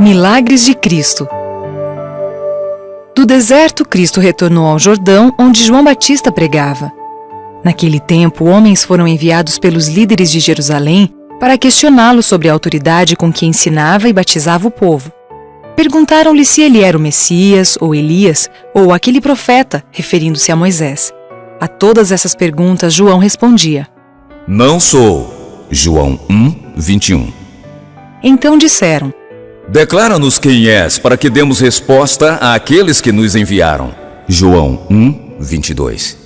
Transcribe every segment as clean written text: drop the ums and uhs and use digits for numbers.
Milagres de Cristo. Do deserto, Cristo retornou ao Jordão, onde João Batista pregava. Naquele tempo, homens foram enviados pelos líderes de Jerusalém para questioná-lo sobre a autoridade com que ensinava e batizava o povo. Perguntaram-lhe se ele era o Messias, ou Elias, ou aquele profeta, referindo-se a Moisés. A todas essas perguntas, João respondia: Não sou. João 1:21. Então disseram: Declara-nos quem és, para que demos resposta àqueles que nos enviaram. João 1:22.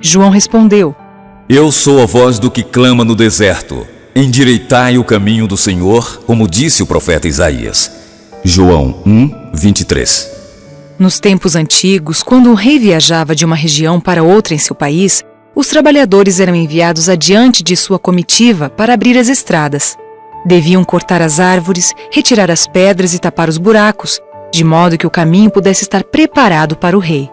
João respondeu: Eu sou a voz do que clama no deserto. Endireitai o caminho do Senhor, como disse o profeta Isaías. João 1:23. Nos tempos antigos, quando um rei viajava de uma região para outra em seu país, os trabalhadores eram enviados adiante de sua comitiva para abrir as estradas. Deviam cortar as árvores, retirar as pedras e tapar os buracos, de modo que o caminho pudesse estar preparado para o rei.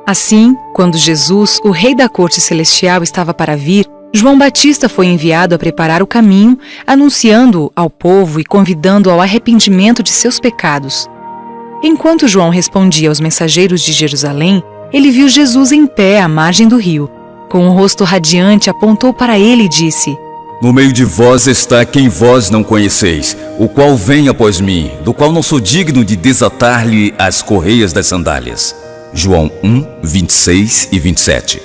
Assim, quando Jesus, o rei da corte celestial, estava para vir, João Batista foi enviado a preparar o caminho, anunciando-o ao povo e convidando-o ao arrependimento de seus pecados. Enquanto João respondia aos mensageiros de Jerusalém, ele viu Jesus em pé à margem do rio. Com o rosto radiante, apontou para ele e disse: No meio de vós está quem vós não conheceis, o qual vem após mim, do qual não sou digno de desatar-lhe as correias das sandálias. João 1:26 e 27.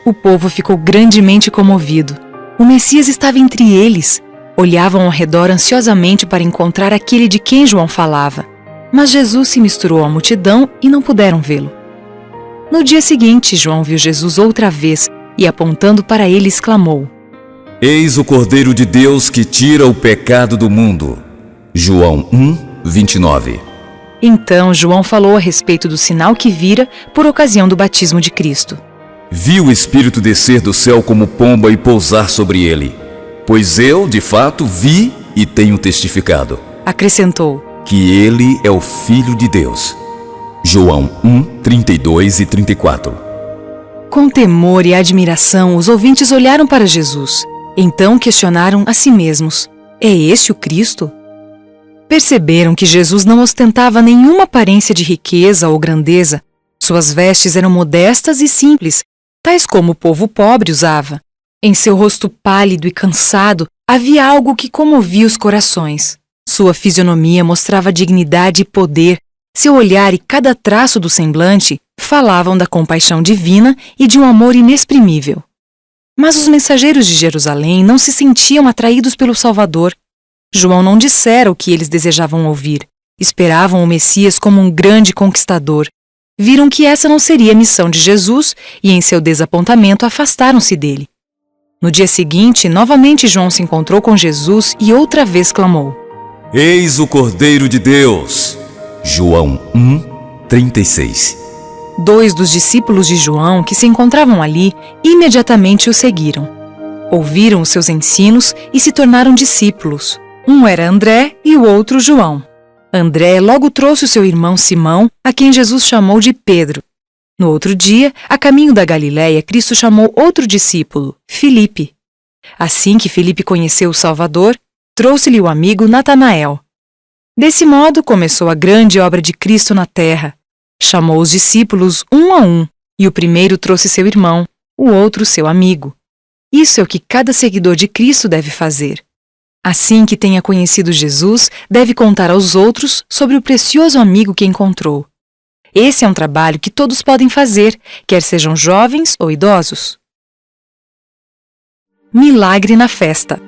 O povo ficou grandemente comovido. O Messias estava entre eles. Olhavam ao redor ansiosamente para encontrar aquele de quem João falava. Mas Jesus se misturou à multidão e não puderam vê-lo. No dia seguinte, João viu Jesus outra vez e, apontando para ele, exclamou: Eis o Cordeiro de Deus que tira o pecado do mundo. João 1:29. Então João falou a respeito do sinal que vira por ocasião do batismo de Cristo. Vi o Espírito descer do céu como pomba e pousar sobre ele. Pois eu, de fato, vi e tenho testificado. Acrescentou: Que ele é o Filho de Deus. João 1:32 e 34. Com temor e admiração, os ouvintes olharam para Jesus. Então questionaram a si mesmos: É este o Cristo? Perceberam que Jesus não ostentava nenhuma aparência de riqueza ou grandeza. Suas vestes eram modestas e simples, tais como o povo pobre usava. Em seu rosto pálido e cansado havia algo que comovia os corações. Sua fisionomia mostrava dignidade e poder. Seu olhar e cada traço do semblante falavam da compaixão divina e de um amor inexprimível. Mas os mensageiros de Jerusalém não se sentiam atraídos pelo Salvador. João não dissera o que eles desejavam ouvir. Esperavam o Messias como um grande conquistador. Viram que essa não seria a missão de Jesus e, em seu desapontamento, afastaram-se dele. No dia seguinte, novamente João se encontrou com Jesus e outra vez clamou: Eis o Cordeiro de Deus. João 1:36. 2 dos discípulos de João, que se encontravam ali, imediatamente o seguiram. Ouviram os seus ensinos e se tornaram discípulos. Um era André e o outro João. André logo trouxe o seu irmão Simão, a quem Jesus chamou de Pedro. No outro dia, a caminho da Galiléia, Cristo chamou outro discípulo, Filipe. Assim que Filipe conheceu o Salvador, trouxe-lhe o amigo Natanael. Desse modo, começou a grande obra de Cristo na terra. Chamou os discípulos um a um, e o primeiro trouxe seu irmão, o outro seu amigo. Isso é o que cada seguidor de Cristo deve fazer. Assim que tenha conhecido Jesus, deve contar aos outros sobre o precioso amigo que encontrou. Esse é um trabalho que todos podem fazer, quer sejam jovens ou idosos. Milagre na festa.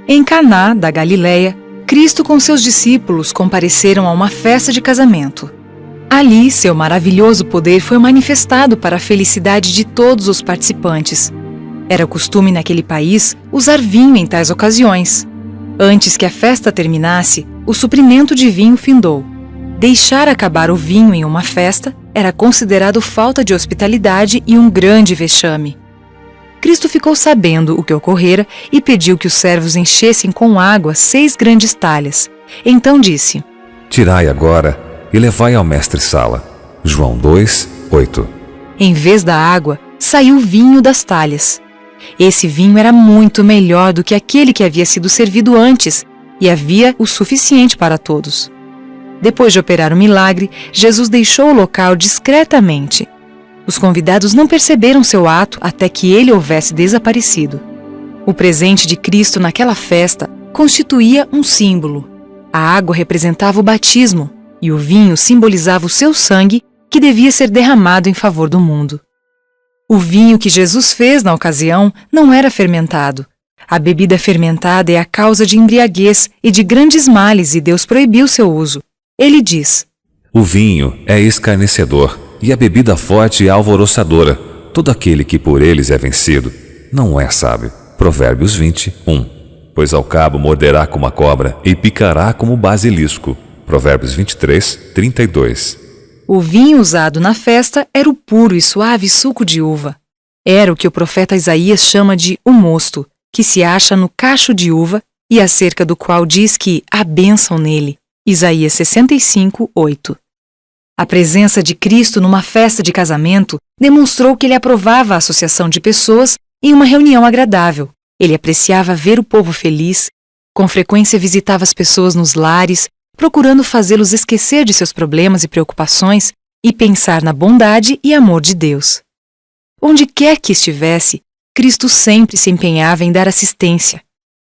Em Caná, da Galiléia, Cristo com seus discípulos compareceram a uma festa de casamento. Ali, seu maravilhoso poder foi manifestado para a felicidade de todos os participantes. Era costume naquele país usar vinho em tais ocasiões. Antes que a festa terminasse, o suprimento de vinho findou. Deixar acabar o vinho em uma festa era considerado falta de hospitalidade e um grande vexame. Cristo ficou sabendo o que ocorrera e pediu que os servos enchessem com água 6 grandes talhas. Então disse: Tirai agora e levai ao mestre-sala. João 2:8. Em vez da água, saiu vinho das talhas. Esse vinho era muito melhor do que aquele que havia sido servido antes, e havia o suficiente para todos. Depois de operar o milagre, Jesus deixou o local discretamente. Os convidados não perceberam seu ato até que ele houvesse desaparecido. O presente de Cristo naquela festa constituía um símbolo. A água representava o batismo e o vinho simbolizava o seu sangue que devia ser derramado em favor do mundo. O vinho que Jesus fez na ocasião não era fermentado. A bebida fermentada é a causa de embriaguez e de grandes males e Deus proibiu seu uso. Ele diz: O vinho é escarnecedor e a bebida forte é alvoroçadora. Todo aquele que por eles é vencido não é sábio. Provérbios 20:1. Pois ao cabo morderá como a cobra e picará como o basilisco. Provérbios 23:32. O vinho usado na festa era o puro e suave suco de uva. Era o que o profeta Isaías chama de o mosto, que se acha no cacho de uva e acerca do qual diz que há bênção nele. Isaías 65:8. A presença de Cristo numa festa de casamento demonstrou que ele aprovava a associação de pessoas em uma reunião agradável. Ele apreciava ver o povo feliz, com frequência visitava as pessoas nos lares, procurando fazê-los esquecer de seus problemas e preocupações e pensar na bondade e amor de Deus. Onde quer que estivesse, Cristo sempre se empenhava em dar assistência.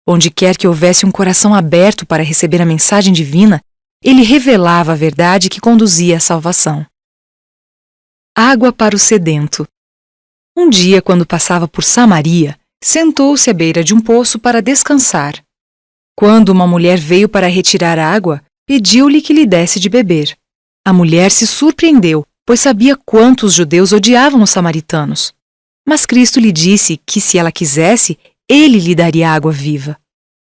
Onde quer que houvesse um coração aberto para receber a mensagem divina, ele revelava a verdade que conduzia à salvação. Água para o sedento. Um dia, quando passava por Samaria, sentou-se à beira de um poço para descansar. Quando uma mulher veio para retirar água, pediu-lhe que lhe desse de beber. A mulher se surpreendeu, pois sabia quanto os judeus odiavam os samaritanos. Mas Cristo lhe disse que, se ela quisesse, ele lhe daria água viva.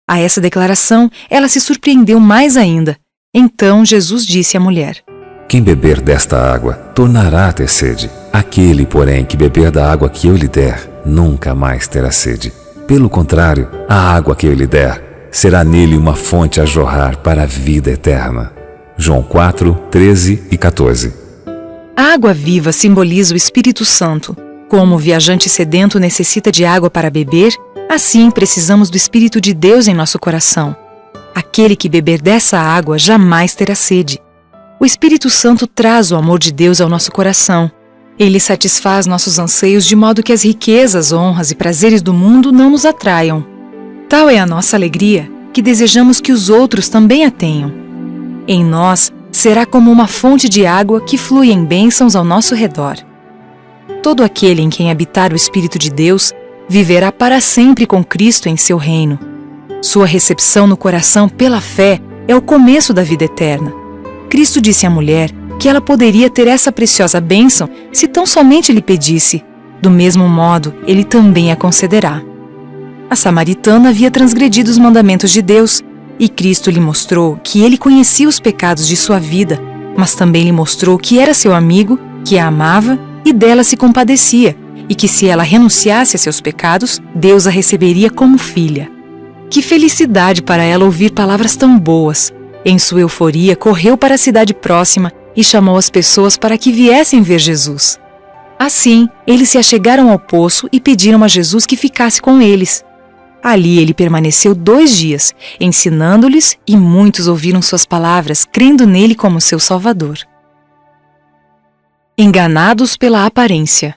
A essa declaração, ela se surpreendeu mais ainda. Então Jesus disse à mulher: Quem beber desta água tornará a ter sede. Aquele, porém, que beber da água que eu lhe der, nunca mais terá sede. Pelo contrário, a água que eu lhe der será nele uma fonte a jorrar para a vida eterna. João 4:13 e 14. A água viva simboliza o Espírito Santo. Como o viajante sedento necessita de água para beber, assim precisamos do Espírito de Deus em nosso coração. Aquele que beber dessa água jamais terá sede. O Espírito Santo traz o amor de Deus ao nosso coração. Ele satisfaz nossos anseios de modo que as riquezas, honras e prazeres do mundo não nos atraiam. Tal é a nossa alegria que desejamos que os outros também a tenham. Em nós será como uma fonte de água que flui em bênçãos ao nosso redor. Todo aquele em quem habitar o Espírito de Deus viverá para sempre com Cristo em seu reino. Sua recepção no coração pela fé é o começo da vida eterna. Cristo disse à mulher que ela poderia ter essa preciosa bênção se tão somente lhe pedisse. Do mesmo modo, ele também a concederá. A samaritana havia transgredido os mandamentos de Deus, e Cristo lhe mostrou que ele conhecia os pecados de sua vida, mas também lhe mostrou que era seu amigo, que a amava e dela se compadecia, e que se ela renunciasse a seus pecados, Deus a receberia como filha. Que felicidade para ela ouvir palavras tão boas! Em sua euforia, correu para a cidade próxima e chamou as pessoas para que viessem ver Jesus. Assim, eles se achegaram ao poço e pediram a Jesus que ficasse com eles. Ali ele permaneceu 2 dias, ensinando-lhes, e muitos ouviram suas palavras, crendo nele como seu Salvador. Enganados pela aparência.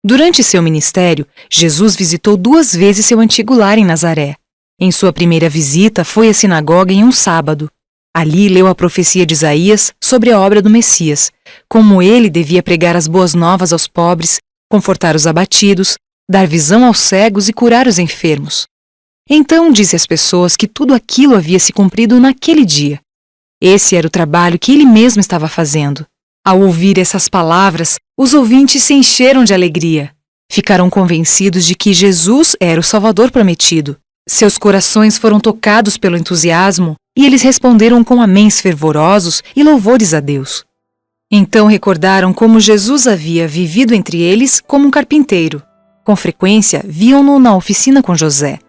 Durante seu ministério, Jesus visitou 2 vezes seu antigo lar em Nazaré. Em sua primeira visita, foi à sinagoga em um sábado. Ali leu a profecia de Isaías sobre a obra do Messias, como ele devia pregar as boas novas aos pobres, confortar os abatidos, dar visão aos cegos e curar os enfermos. Então disse às pessoas que tudo aquilo havia se cumprido naquele dia. Esse era o trabalho que ele mesmo estava fazendo. Ao ouvir essas palavras, os ouvintes se encheram de alegria. Ficaram convencidos de que Jesus era o Salvador prometido. Seus corações foram tocados pelo entusiasmo e eles responderam com améns fervorosos e louvores a Deus. Então recordaram como Jesus havia vivido entre eles como um carpinteiro. Com frequência, viam-no na oficina com José.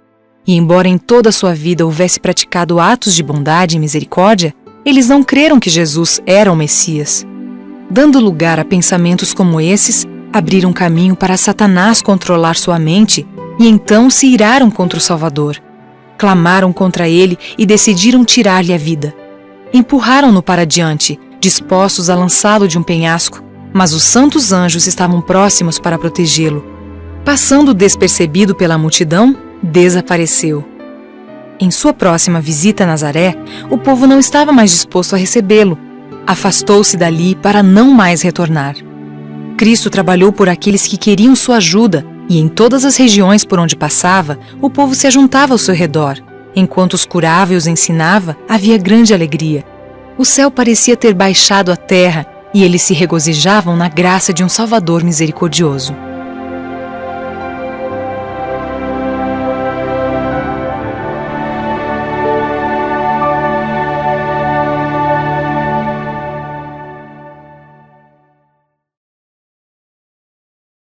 E embora em toda a sua vida houvesse praticado atos de bondade e misericórdia, eles não creram que Jesus era o Messias. Dando lugar a pensamentos como esses, abriram caminho para Satanás controlar sua mente e então se iraram contra o Salvador. Clamaram contra ele e decidiram tirar-lhe a vida. Empurraram-no para diante, dispostos a lançá-lo de um penhasco, mas os santos anjos estavam próximos para protegê-lo. Passando despercebido pela multidão, desapareceu. Em sua próxima visita a Nazaré, o povo não estava mais disposto a recebê-lo. Afastou-se dali para não mais retornar. Cristo trabalhou por aqueles que queriam sua ajuda, e em todas as regiões por onde passava, o povo se ajuntava ao seu redor. Enquanto os curava e os ensinava, havia grande alegria. O céu parecia ter baixado à terra, e eles se regozijavam na graça de um Salvador misericordioso.